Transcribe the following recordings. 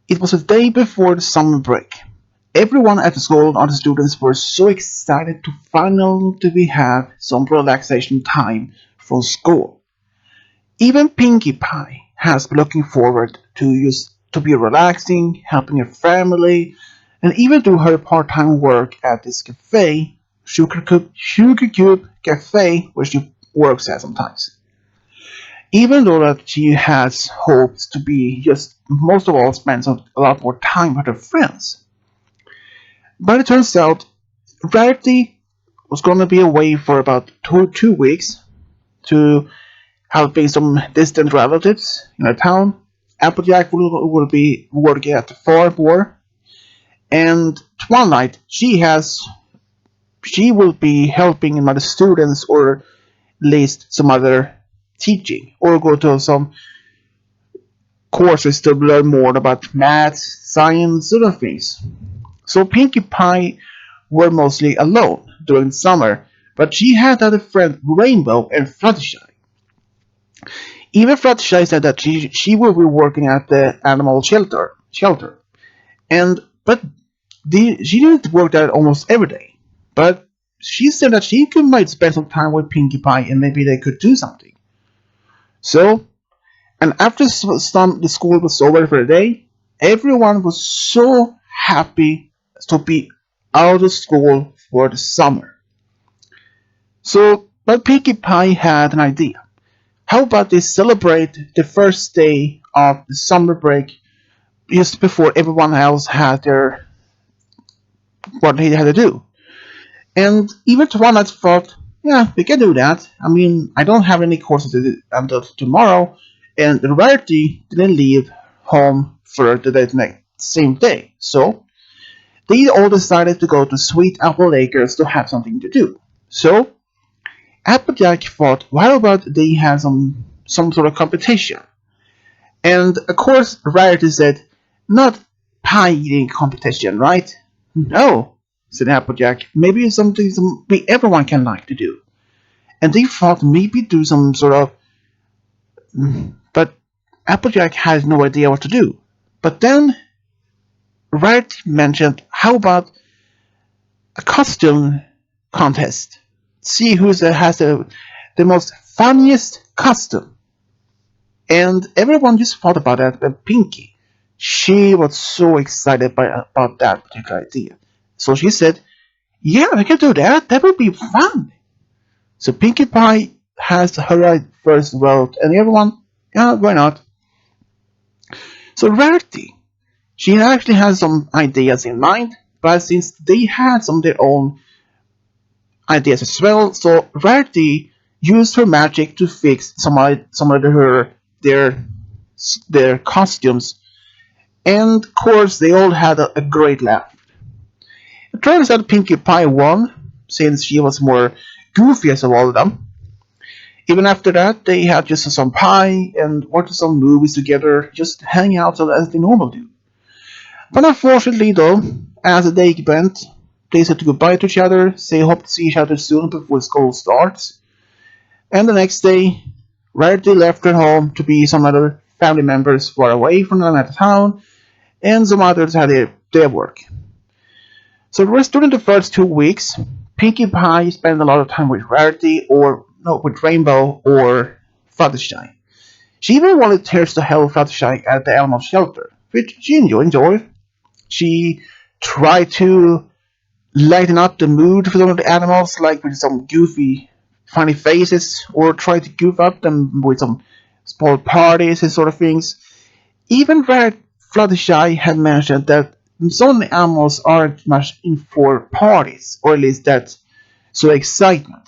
It was the day before the summer break. Everyone at the school and other students were so excited to finally have some relaxation time from school. Even Pinkie Pie has been looking forward to be relaxing, helping her family, and even do her part-time work at this cafe, Sugar Cube Cafe, where she works at sometimes. Even though that she has hopes to be just most of all spends a lot more time with her friends. But it turns out Rarity was gonna be away for about two weeks to helping some distant relatives in her town. Applejack will be working at the farm more, and Twilight she will be helping other students or at least some other teaching or go to some courses to learn more about math, science, other things. So Pinkie Pie were mostly alone during the summer, but she had other friends Rainbow and Fluttershy. Even Fluttershy said that she will be working at the animal shelter, and but she didn't work there almost every day. But she said that she could might spend some time with Pinkie Pie and maybe they could do something. So, and after the school was over for the day, everyone was so happy to be out of school for the summer. So, but Pinkie Pie had an idea. How about they celebrate the first day of the summer break just before everyone else had their what they had to do? And even Twilight thought, yeah, we can do that. I mean, I don't have any courses to do until tomorrow, and Rarity didn't leave home for the next same day. So they all decided to go to Sweet Apple Acres to have something to do. So Applejack thought, why about they have some sort of competition? And of course, Rarity said, not pie eating competition, right? No, said Applejack. Maybe something everyone can like to do. And they thought maybe do some sort of. But Applejack had no idea what to do. But then Rarity mentioned, how about a costume contest? See who has the most funniest costume. And everyone just thought about that, but Pinkie, she was so excited about that particular idea. So she said, yeah, I can do that. That would be fun. So Pinkie Pie has her first vote, and everyone, yeah, why not? So Rarity, she actually has some ideas in mind, but since they had some of their own ideas as well, so Rarity used her magic to fix some of their costumes, and of course they all had a great laugh. It turns out Pinkie Pie won, since she was more goofiest of all of them. Even after that, they had just some pie and watched some movies together, just hanging out as they normally do. But unfortunately, though, as the day went, they said goodbye to each other, say hope to see each other soon before school starts. And the next day, Rarity left her home to be some other family members were away from them at the town, and some others had their work. So during the first 2 weeks, Pinkie Pie spent a lot of time with Rarity or no, with Rainbow or Fluttershy. She even volunteers to help Fluttershy at the animal shelter, which she enjoyed. She tried to lighten up the mood for some of the animals, like with some goofy, funny faces, or try to goof up them with some small parties and sort of things. Even Fluttershy had mentioned that some animals aren't much in for parties, or at least that's so excitement.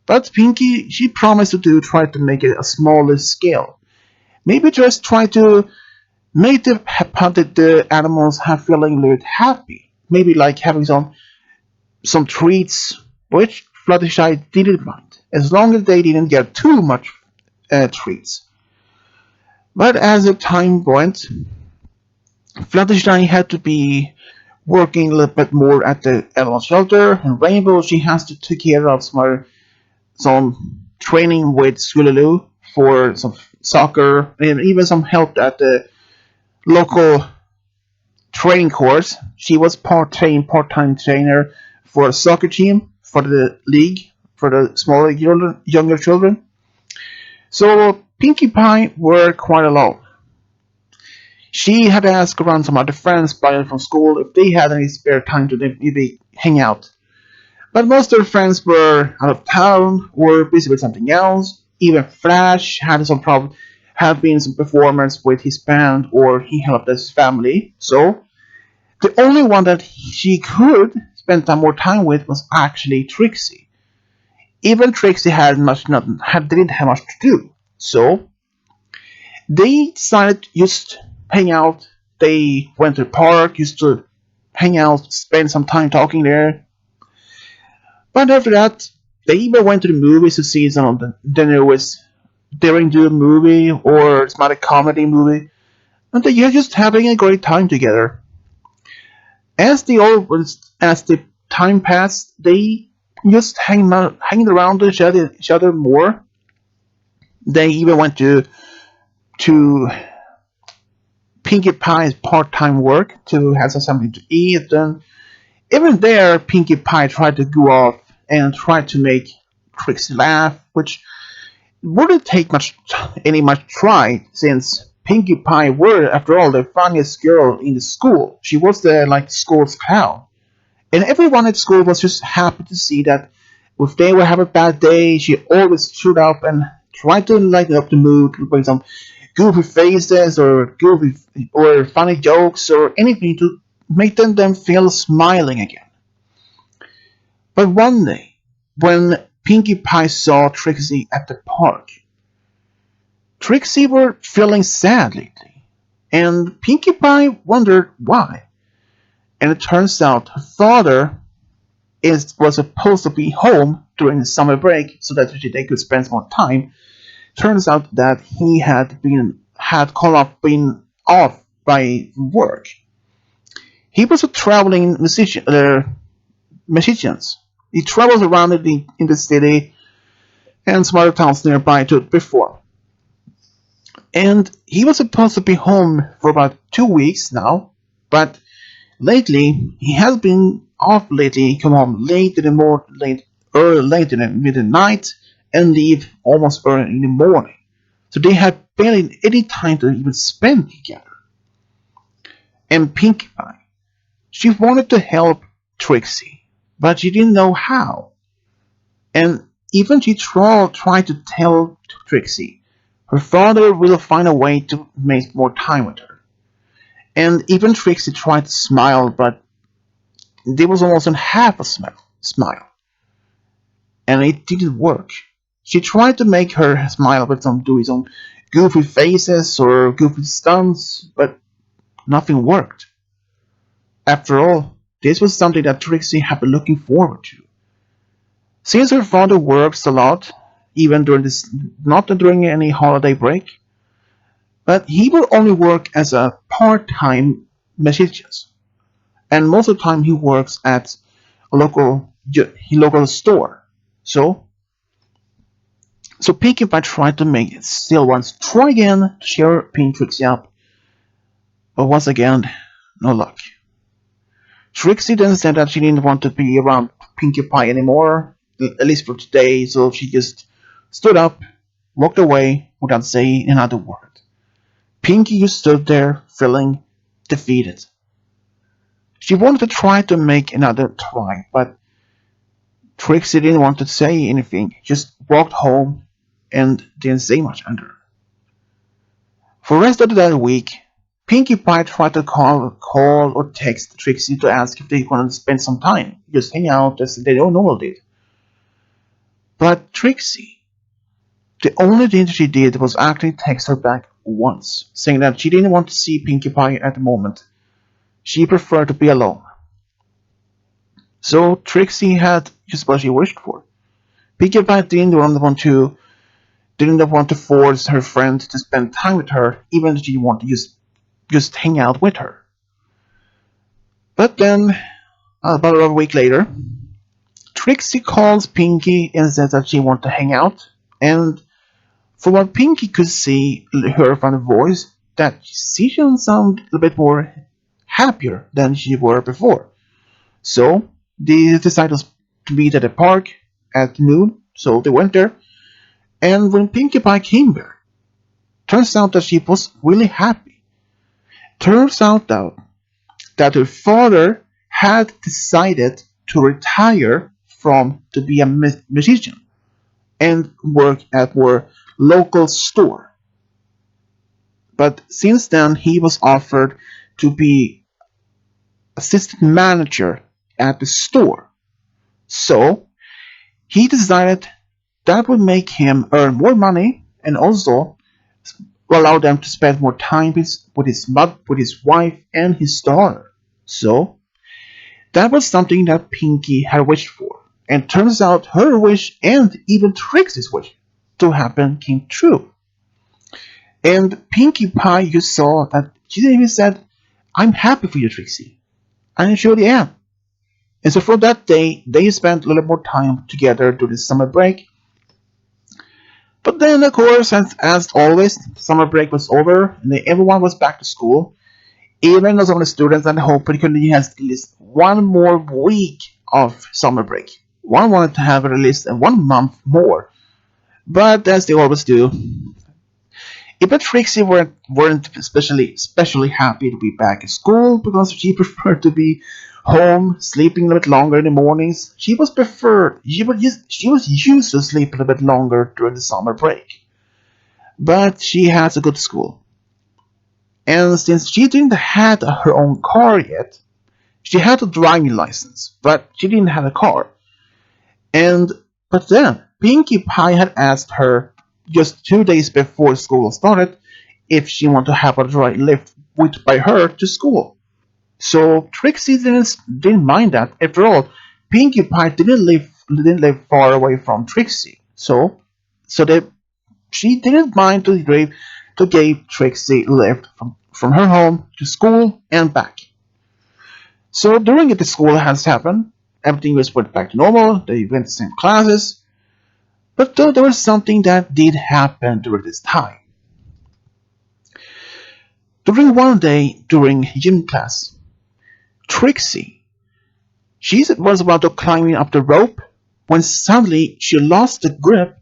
But Pinkie, she promised to try to make it a smaller scale. Maybe just try to make the animals have feeling a little happy. Maybe like having some treats, which Fluttershy didn't mind, as long as they didn't get too much treats. But as the time went, Fluttershy had to be working a little bit more at the animal shelter, and Rainbow, she has to take care of some training with Lulu for some soccer, and even some help at the local training course. She was part-time trainer for a soccer team for the league for the smaller younger children. So Pinkie Pie were quite alone. She had asked around some other friends by from school if they had any spare time to maybe hang out. But most of her friends were out of town or busy with something else. Even Flash had been some performance with his band or he helped his family. So the only one that she could spend some more time with was actually Trixie. Even Trixie didn't have much to do. So they decided to just hang out. They went to the park, used to hang out, spend some time talking there. But after that, they even went to the movies to see some of the newest Daring Do movie or some other comedy movie. And they were just having a great time together. As the time passed, they just hanging around each other more. They even went to Pinkie Pie's part-time work to have something to eat, and even there, Pinkie Pie tried to go off and tried to make Trixie laugh, which wouldn't take much try since Pinkie Pie were, after all, the funniest girl in the school. She was the school's clown, and everyone at school was just happy to see that. If they would have a bad day, she always stood up and tried to lighten up the mood with some goofy faces or goofy or funny jokes or anything to make them feel smiling again. But one day, when Pinkie Pie saw Trixie at the park, Trixie were feeling sad lately, and Pinkie Pie wondered why. And it turns out her father was supposed to be home during the summer break so that they could spend more time. Turns out that he been off by work. He was a traveling musician. He travels around in the city and some other towns nearby to perform. And he was supposed to be home for about 2 weeks now, but lately he has been off lately. He come home late in the late in the midnight, and leave almost early in the morning. So they had barely any time to even spend together. And Pinkie Pie, she wanted to help Trixie, but she didn't know how. And even she tried to tell Trixie her father will find a way to make more time with her. And even Trixie tried to smile, but there was almost a half a smile. And it didn't work. She tried to make her smile with doing some goofy faces or goofy stunts, but nothing worked. After all, this was something that Trixie had been looking forward to. Since her father works a lot, even not during any holiday break, but he will only work as a part-time musician, and most of the time he works at a local store. So Pinkie Pie tried to make it still once try again to cheer Trixie up, but once again, no luck. Trixie then said that she didn't want to be around Pinkie Pie anymore, at least for today, so she just stood up, walked away without saying another word. Pinkie just stood there, feeling defeated. She wanted to try to make another try, but Trixie didn't want to say anything, just walked home and didn't say much under. For the rest of that week, Pinkie Pie tried to call or text Trixie to ask if they wanted to spend some time, just hang out as they normally did. But Trixie, the only thing she did was actually text her back once, saying that she didn't want to see Pinkie Pie at the moment. She preferred to be alone. So Trixie had just what she wished for. Pinkie Pie didn't want to force her friend to spend time with her, even if she wanted to just hang out with her. But then, about a week later, Trixie calls Pinkie and says that she wants to hang out, and from what Pinkie could see, hear from the voice, that she should sound a little bit more happier than she were before. So they decided to meet at the park at noon. So they went there, and when Pinkie Pie came there, turns out that she was really happy. Turns out that her father had decided to retire from to be a musician and work at our local store. But since then, he was offered to be assistant manager at the store. So he decided that would make him earn more money and also allow them to spend more time with his wife and his daughter. So that was something that Pinkie had wished for. And turns out her wish and even Trixie's wish to happen came true. And Pinkie Pie, you saw that she even said, I'm happy for you, Trixie. And I surely am. And so from that day, they spent a little more time together during the summer break. But then, of course, as always, summer break was over and everyone was back to school. Even though some of the students had hoped it could have at least one more week of summer break. One wanted to have it at least 1 month more. But as they always do, even Trixie weren't especially happy to be back at school because she preferred to be home, sleeping a little bit longer in the mornings. She was used to sleep a little bit longer during the summer break. But she has a good school. And since she didn't have her own car yet, she had a driving license, but she didn't have a car. But then Pinkie Pie had asked her just 2 days before school started if she wanted to have a lift by her to school. So Trixie didn't mind that. After all, Pinkie Pie didn't live far away from Trixie. So she didn't mind to give Trixie a lift from her home to school and back. So during the school has happened, everything went back to normal. They went to the same classes. But though there was something that did happen during this time. During one day during gym class, Trixie, she was about to climb up the rope when suddenly she lost the grip,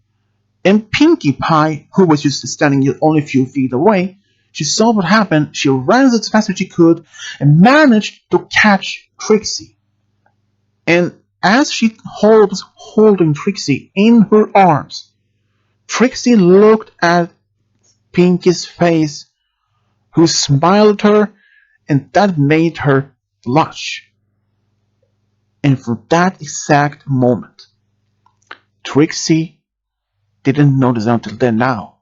and Pinkie Pie, who was just standing only a few feet away, she saw what happened. She ran as fast as she could and managed to catch Trixie. And as she was holding Trixie in her arms, Trixie looked at Pinkie's face, who smiled at her, and that made her blush. And for that exact moment, Trixie didn't notice until then now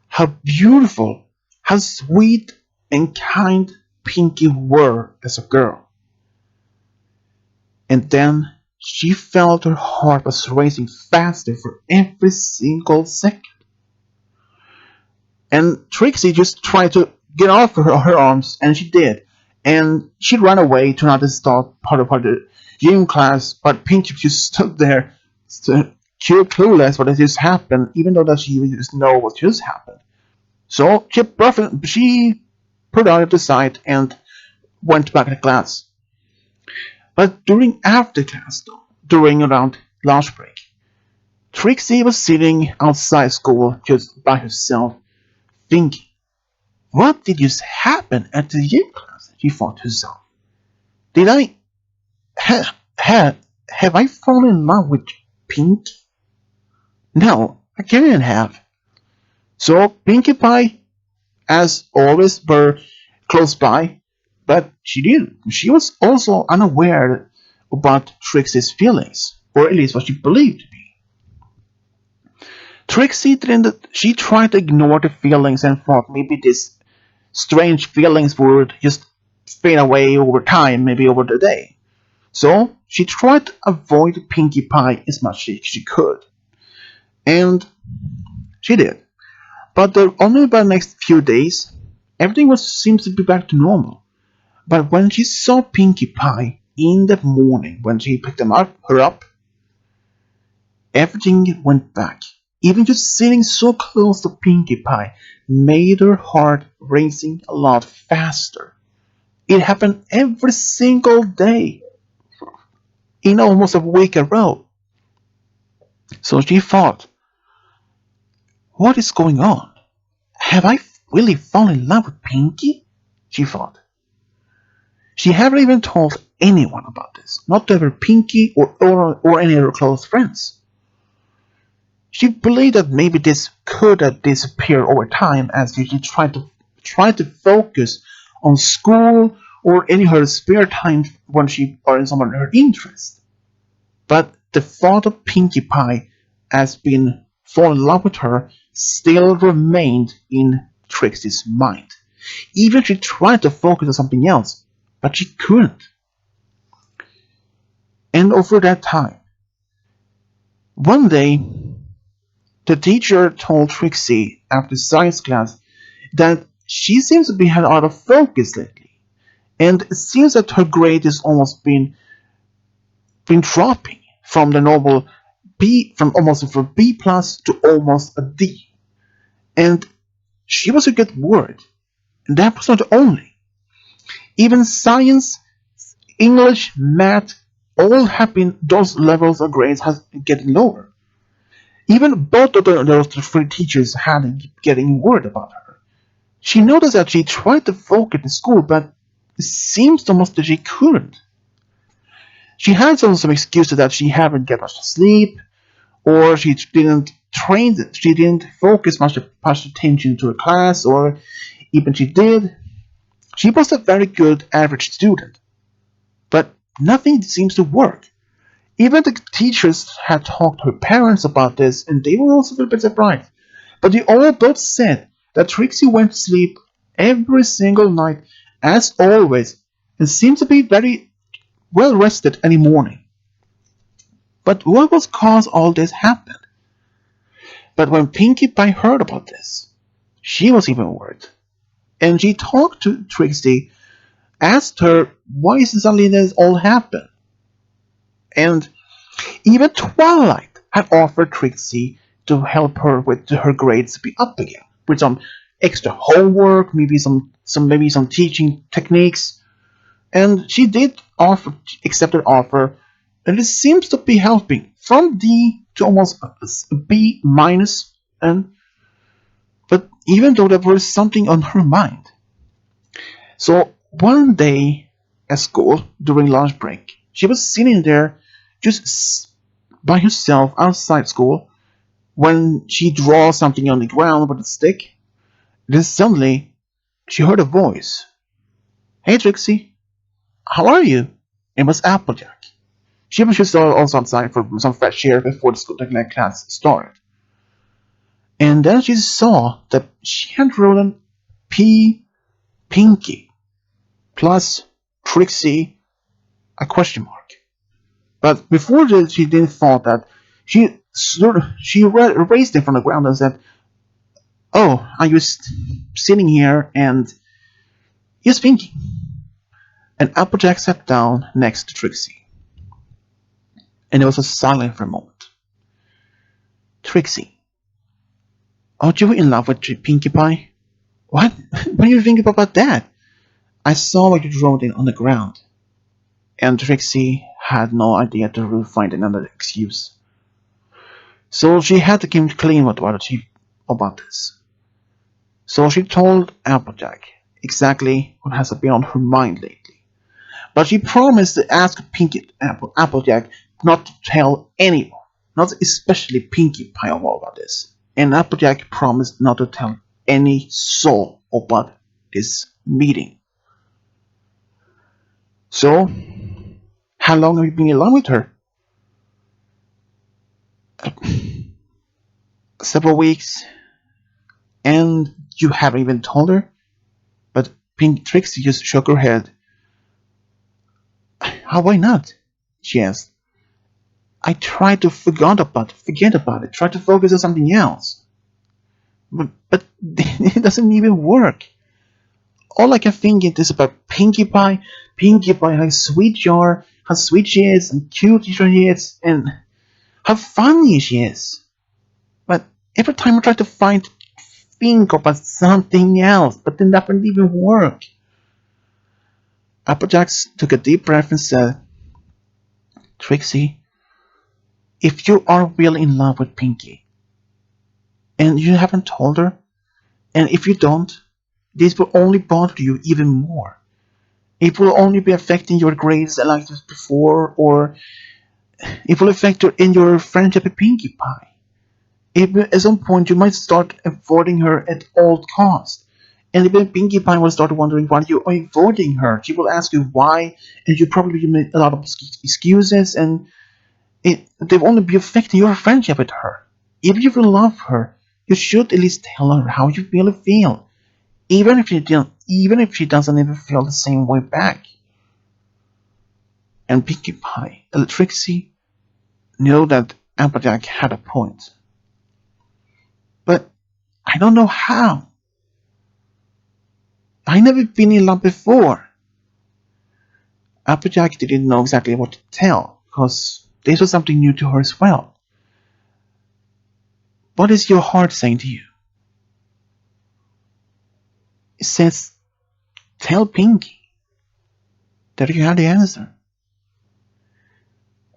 how beautiful, how sweet and kind Pinkie were as a girl. And then she felt her heart was racing faster for every single second. And Trixie just tried to get off her arms, and she did. And she ran away to another part of the gym class, but Pinkie just stood there, clueless what had just happened, even though that she just know what just happened. So she put out of the side and went back to class. But during after class, though, during around lunch break, Trixie was sitting outside school just by herself, thinking, what did just happen at the gym class? She thought to herself. Did I have I fallen in love with Pink? No, I couldn't have. So Pinkie Pie, as always, were close by, but she didn't. She was also unaware about Trixie's feelings, or at least what she believed to be. Trixie didn't. She tried to ignore the feelings and thought maybe these strange feelings would just fade away over time, maybe over the day. So she tried to avoid Pinkie Pie as much as she could, and she did. But only by the next few days, everything seems to be back to normal. But when she saw Pinkie Pie in the morning, when she picked her up, everything went back. Even just sitting so close to Pinkie Pie made her heart racing a lot faster. It happened every single day in almost a week a row. So she thought, what is going on? Have I really fallen in love with Pinkie? She thought. She hadn't even told anyone about this, not to her Pinkie or any of her close friends. She believed that maybe this could have disappeared over time as she tried to focus on school or any of her spare time when she or in some of her interests. But the thought of Pinkie Pie as being fall in love with her still remained in Trixie's mind. Even she tried to focus on something else, but she couldn't. And over that time, one day, the teacher told Trixie after science class that she seems to be had out of focus lately, and it seems that her grade has almost been dropping from the normal B from almost from B plus to almost a D. And she was a good word. And that was not the only. Even science, English, math, all have been those levels of grades has been getting lower. Even both of those three teachers had getting worried about her. She noticed that she tried to focus in school, but it seems almost that she couldn't. She had some excuses that she hadn't get much sleep, or she didn't focus much attention to her class, or even she did. She was a very good average student, but nothing seems to work. Even the teachers had talked to her parents about this, and they were also a little bit surprised. But they all both said that Trixie went to sleep every single night, as always, and seemed to be very well rested any morning. But what was caused all this happened? But when Pinkie Pie heard about this, she was even worried. And she talked to Trixie, asked her why suddenly this all happened. And even Twilight had offered Trixie to help her with her grades be up again, with some extra homework, maybe some teaching techniques. And she did accept her offer, and it seems to be helping from D to almost a B minus. And but even though there was something on her mind, so one day at school during lunch break, she was sitting there just by herself outside school when she draws something on the ground with a stick. Then suddenly she heard a voice. Hey Trixie, how are you? It was Applejack. She was just also outside for some fresh air before the school class started. And then she saw that she had written Pinkie plus Trixie a question mark. But before that, she didn't thought that she raised it from the ground and said, "Oh, I was sitting here and just thinking." And Applejack sat down next to Trixie, and there was a silence for a moment. Trixie, aren't you in love with Pinkie Pie? What? What do you think about that? I saw what you wrote in on the ground. And Trixie had no idea to find another excuse. So she had to keep clean about this. So she told Applejack exactly what has been on her mind lately. But she promised to ask Applejack not to tell anyone, not especially Pinkie Pie about this. And Applejack promised not to tell any soul about this meeting. So, how long have you been in love with her? Several weeks, and you haven't even told her? But Trixie just shook her head. How, why not? She asked. I tried to forget about it, try to focus on something else. But it doesn't even work. All I can think is about Pinkie Pie. Pinkie Pie, how sweet you are, how sweet she is, and cute she is, and how funny she is. But every time I try to think about something else, but then that doesn't even work. Applejack took a deep breath and said, Trixie, if you are really in love with Pinkie, and you haven't told her, and if you don't, this will only bother you even more. It will only be affecting your grades like this before, or it will affect your friendship with Pinkie Pie. At some point, you might start avoiding her at all costs. And even Pinkie Pie will start wondering why you are avoiding her. She will ask you why, and you probably make a lot of excuses, and they will only be affecting your friendship with her. If you really love her, you should at least tell her how you really feel, even if she doesn't even feel the same way back. And Pinkie Pie and Trixie knew that Applejack had a point. But I don't know how. I never been in love before. Applejack didn't know exactly what to tell, because this was something new to her as well. What is your heart saying to you? It says, tell Pinkie that you have the answer.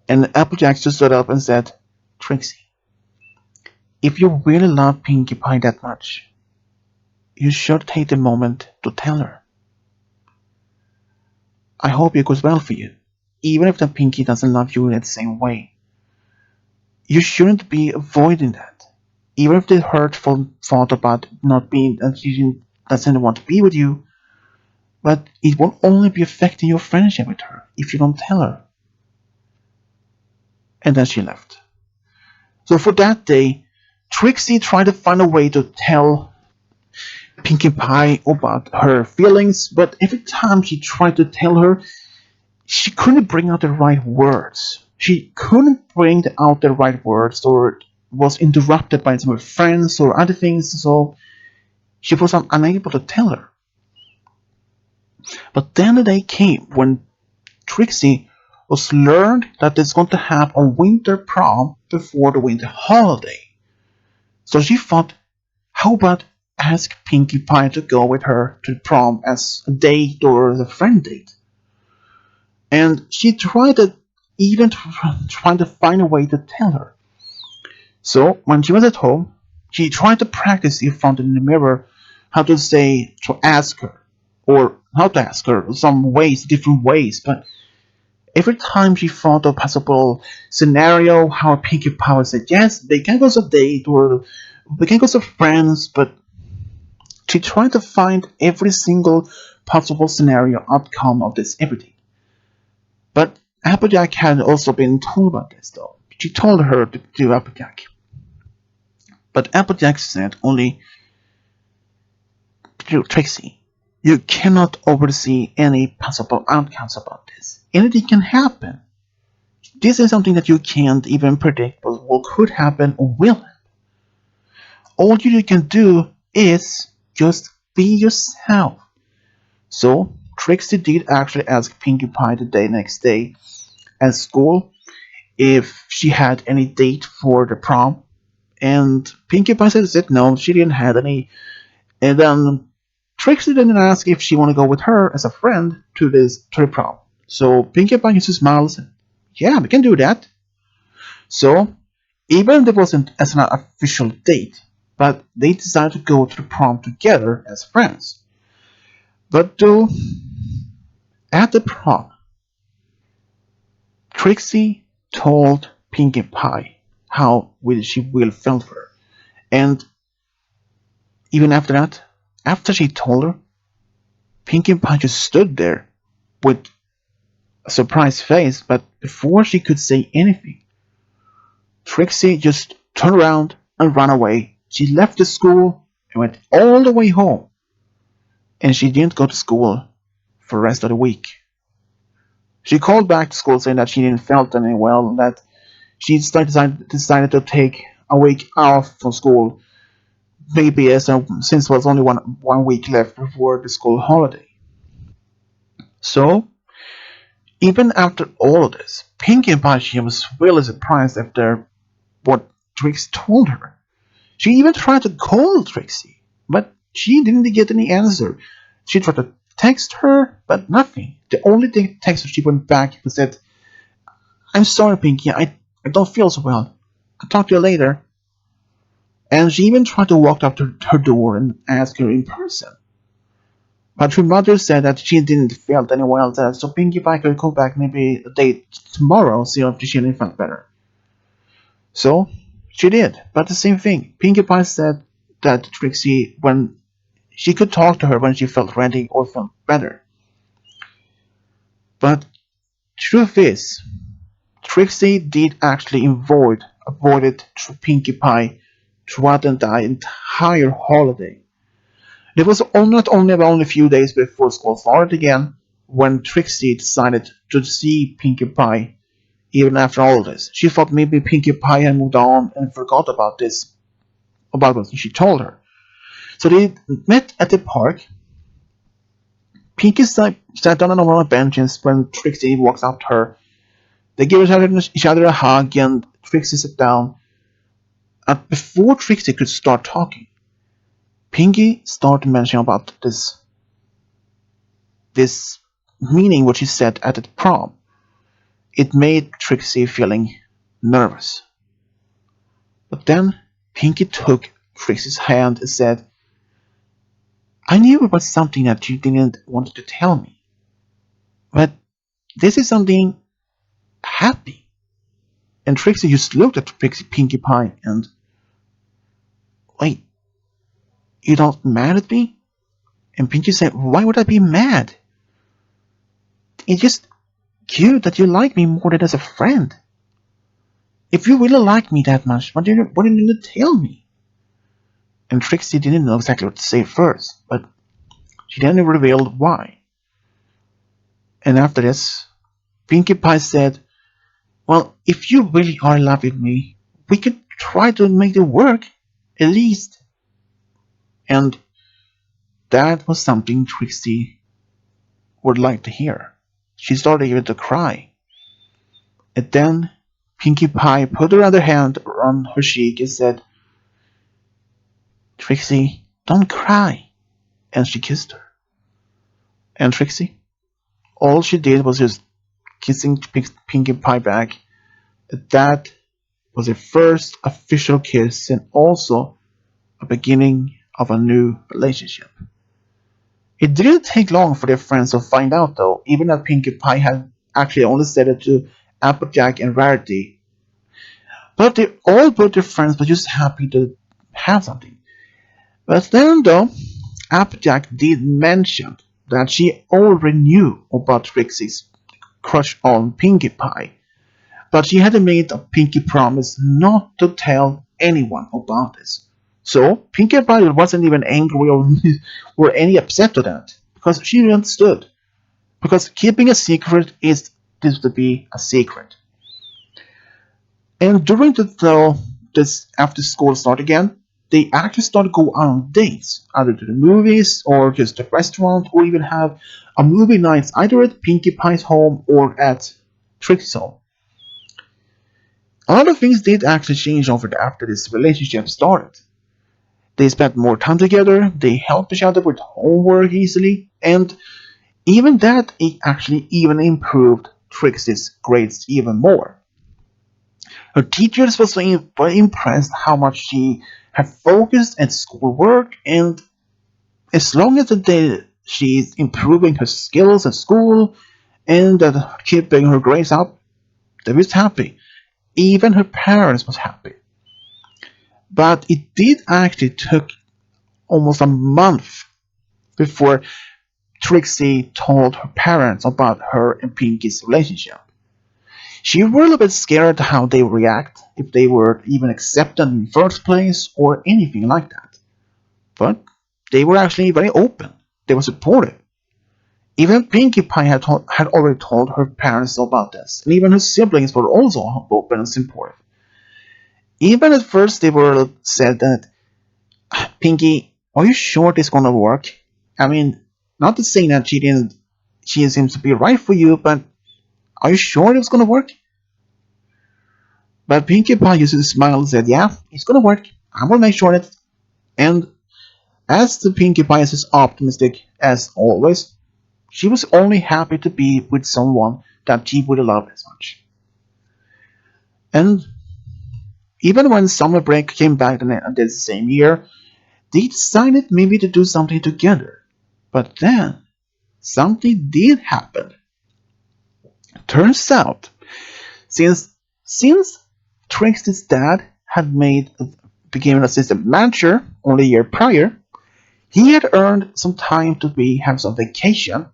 And Applejack just stood up and said, Trixie, if you really love Pinkie Pie that much, you should take the moment to tell her. I hope it goes well for you, even if the Pinkie doesn't love you in the same way. You shouldn't be avoiding that, even if the hurtful thought about not being that she doesn't want to be with you. But it will only be affecting your friendship with her if you don't tell her. And then she left. So for that day, Trixie tried to find a way to tell Pinkie Pie about her feelings, but every time she tried to tell her, she couldn't bring out the right words. She couldn't bring out the right words, or was interrupted by some of her friends or other things, so she was unable to tell her. But then the day came when Trixie was learned that it's going to have a winter prom before the winter holiday. So she thought, how about ask Pinkie Pie to go with her to the prom as a date or a friend date? And she tried to trying to find a way to tell her. So when she was at home, she tried to practice in front of the mirror how to say to ask her, or how to ask her some ways, different ways. But every time she thought of a possible scenario, how Pinkie Pie would say yes, they can go as a date or they can go as friends, but she tried to find every single possible scenario outcome of this everything. But Applejack had also been told about this, though. She told her to do Applejack. But Applejack said only, Trixie, you cannot oversee any possible outcomes about this. Anything can happen. This is something that you can't even predict what could happen or will happen. All you can do is just be yourself. So Trixie did actually ask Pinkie Pie the next day at school if she had any date for the prom, and Pinkie Pie said no, she didn't have any. And then Trixie then asked if she want to go with her as a friend to the prom. So Pinkie Pie just smiles and yeah, we can do that. So even if it wasn't as an official date, but they decided to go to the prom together as friends. But at the prom, Trixie told Pinkie Pie how she will felt for her. And even after that, after she told her, Pinkie Pie just stood there with a surprised face, but before she could say anything, Trixie just turned around and ran away. She left the school and went all the way home. And she didn't go to school for the rest of the week. She called back to school saying that she didn't feel any well, that she decided to take a week off from school, maybe since there was only one week left before the school holiday. So, even after all of this, Pinkie Pie was really surprised after what Trixie told her. She even tried to call Trixie, but she didn't get any answer. She tried to text her, but nothing. The only text she went back was that, "I'm sorry, Pinkie, I don't feel so well. I'll talk to you later." And she even tried to walk up to her door and ask her in person. But her mother said that she didn't feel any well, so Pinkie Pie could come back maybe a day tomorrow, see if she didn't feel better. So she did, but the same thing. Pinkie Pie said that Trixie, when she could talk to her when she felt ready or felt better. But truth is, Trixie did actually avoided Pinkie Pie throughout the entire holiday. It was not only about a few days before school started again when Trixie decided to see Pinkie Pie. Even after all this, she thought maybe Pinkie Pie had moved on and forgot about what she told her. So they met at the park. Pinkie sat down on one of the benches when Trixie walks up to her. They give each other a hug, and Trixie sat down. And before Trixie could start talking, Pinkie started mentioning about this meaning what she said at the prom. It made Trixie feeling nervous. But then Pinkie took Trixie's hand and said, "I knew it was something that you didn't want to tell me. But this is something happy." And Trixie just looked at Pinkie Pie and, "Wait, you're not mad at me?" And Pinkie said, "Why would I be mad? It's just cute that you like me more than as a friend. If you really like me that much, why didn't you tell me?" And Trixie didn't know exactly what to say first, but she then revealed why. And after this, Pinkie Pie said, "Well, if you really are in love with me, we could try to make it work, at least." And that was something Trixie would like to hear. She started even to cry. And then Pinkie Pie put her other hand on her cheek and said, "Trixie, don't cry." And she kissed her. And Trixie, all she did was just kissing Pinkie Pie back. That was their first official kiss and also a beginning of a new relationship. It didn't take long for their friends to find out, though, even that Pinkie Pie had actually only said it to Applejack and Rarity. But both their friends were just happy to have something. But then, though, Applejack did mention that she already knew about Trixie's crush on Pinkie Pie, but she had made a Pinkie promise not to tell anyone about this. So Pinkie Pie wasn't even angry or any upset to that, because she understood. Because keeping a secret is to be a secret. And during this after school start again, they actually start to go on dates, either to the movies or just a restaurant, or even have a movie night either at Pinkie Pie's home or at Trixie's home. A lot of things did actually change after this relationship started. They spent more time together, they helped each other with homework easily, and even that it actually even improved Trixie's grades even more. Her teachers were so impressed how much she had focused at schoolwork, and as long as she's improving her skills at school and keeping her grades up, they were happy. Even her parents was happy. But it did actually took almost a month before Trixie told her parents about her and Pinkie's relationship. She was a little bit scared how they would react, if they were even accepted in the first place or anything like that. But they were actually very open. They were supportive. Even Pinkie Pie had already told her parents about this, and even her siblings were also open and supportive. Even at first they were said that, "Pinkie, are you sure this is gonna work? I mean, not to say that she seems to be right for you, but are you sure it was gonna work?" But Pinkie Pie just smiled and said, "Yeah, it's gonna work. I'm gonna make sure that." And as the Pinkie Pie is as optimistic as always, She was only happy to be with someone that she would love as much. And even when summer break came back the same year, they decided maybe to do something together. But then something did happen. Turns out, since Trixie's dad had became an assistant manager only a year prior, he had earned some time to have some vacation,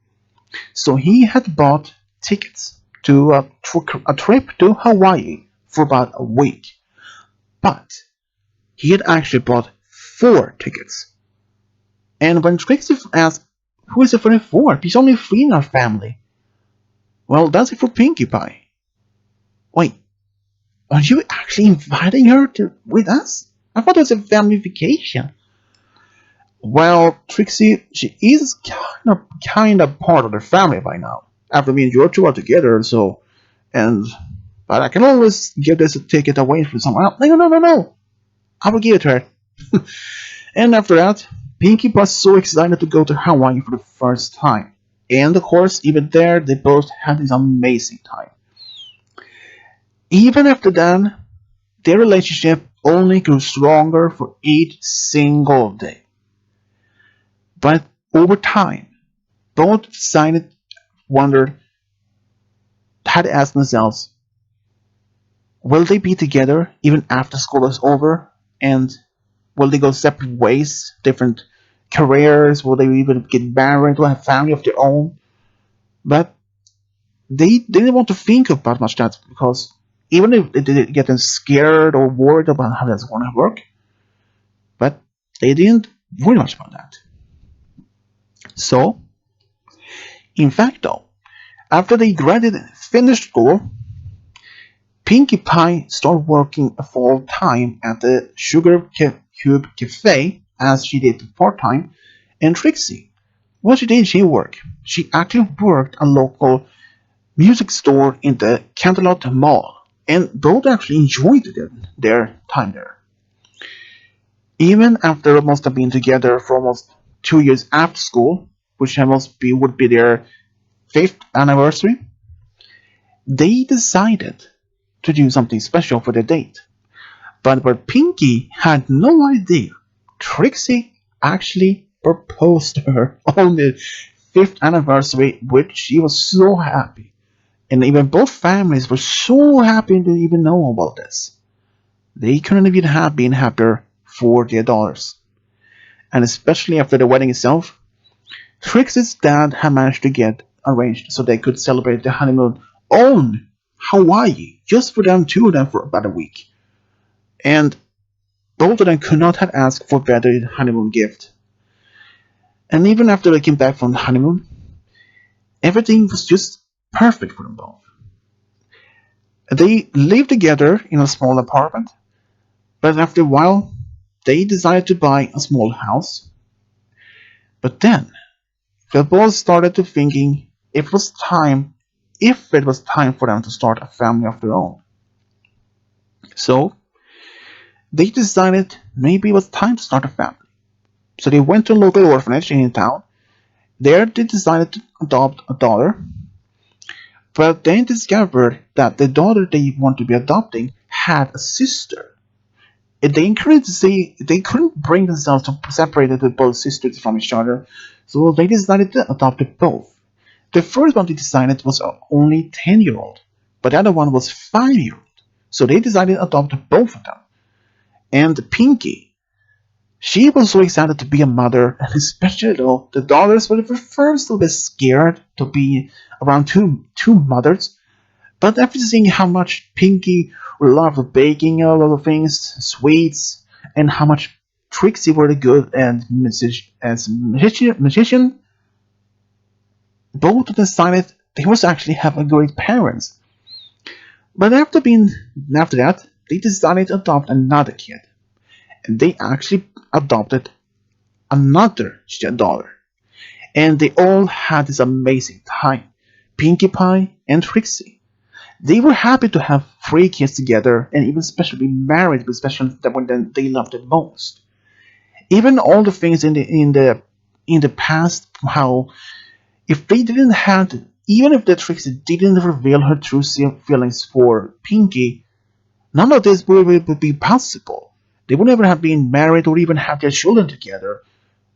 so he had bought tickets to a trip to Hawaii for about a week. But he had actually bought 4 tickets. And when Trixie asked, "Who is it for? He's only 3 in our family." "Well, that's it for Pinkie Pie." "Wait, are you actually inviting her with us? I thought it was a family vacation." "Well, Trixie, she is kind of part of the family by now. After me and George are together, so and but I can always give this ticket away for someone else." "No, no, no, no! I will give it to her." And after that, Pinkie was so excited to go to Hawaii for the first time. And of course, even there, they both had this amazing time. Even after that, their relationship only grew stronger for each single day. But over time, both decided, wondered, had asked themselves, will they be together even after school is over? And will they go separate ways, different careers? Will they even get married or have family of their own? But they didn't want to think about much that because even if they did get them scared or worried about how that's going to work, but they didn't worry much about that. So, in fact, though, after they graduated and finished school, Pinkie Pie started working full time at the Sugar Cube Cafe as she did part time, and Trixie, what she did, she actually worked a local music store in the Canterlot Mall, and both actually enjoyed their time there. Even after must have been together for almost 2 years after school, which would be their 5th anniversary, they decided to do something special for their date. But where Pinkie had no idea, Trixie actually proposed to her on the 5th anniversary, which she was so happy. And even both families were so happy to even know about this. They couldn't even have been happier for their daughters. And especially after the wedding itself, Trixie's dad had managed to get arranged so they could celebrate the honeymoon on Hawaii, just for them, 2 of them, for about a week. And both of them could not have asked for a better honeymoon gift. And even after they came back from the honeymoon, everything was just perfect for them both. They lived together in a small apartment, but after a while, they decided to buy a small house. But then, the boys started to thinking if it was time for them to start a family of their own. So, they decided maybe it was time to start a family. So they went to a local orphanage in town. There they decided to adopt a daughter, but they discovered that the daughter they wanted to be adopting had a sister. And they couldn't bring themselves to separate the both sisters from each other, so they decided to adopt both. The first one they decided was only 10-year-old, but the other one was 5-year-old. So they decided to adopt both of them. And Pinkie, she was so excited to be a mother, and especially though the daughters were first a little bit scared to be around two mothers. But after seeing how much Pinkie loved baking a lot of things, sweets, and how much Trixie were good and as magician, both decided they must actually have a great parents. But after that, they decided to adopt another kid, and they actually adopted another daughter, and they all had this amazing time. Pinkie Pie and Trixie. They were happy to have 3 kids together, and even especially married, especially when they loved it most. Even all the things in the past, how If they didn't have, even if the Trixie didn't reveal her true feelings for Pinkie, none of this would be possible. They would never have been married or even have their children together.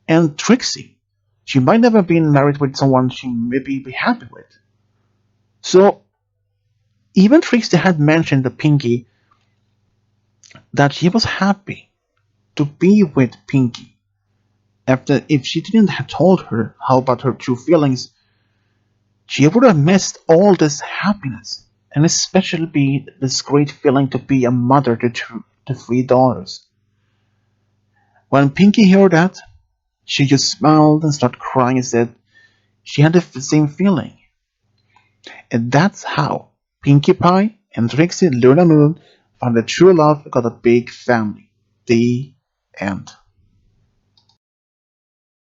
And Trixie, she might never have been married with someone she maybe be happy with. So even Trixie had mentioned to Pinkie that she was happy to be with Pinkie. After, if she didn't have told her how about her true feelings, she would have missed all this happiness, and especially this great feeling to be a mother to three daughters. When Pinkie heard that, she just smiled and started crying and said she had the same feeling. And that's how Pinkie Pie and Trixie Lulamoon found a true love and got a big family. The end.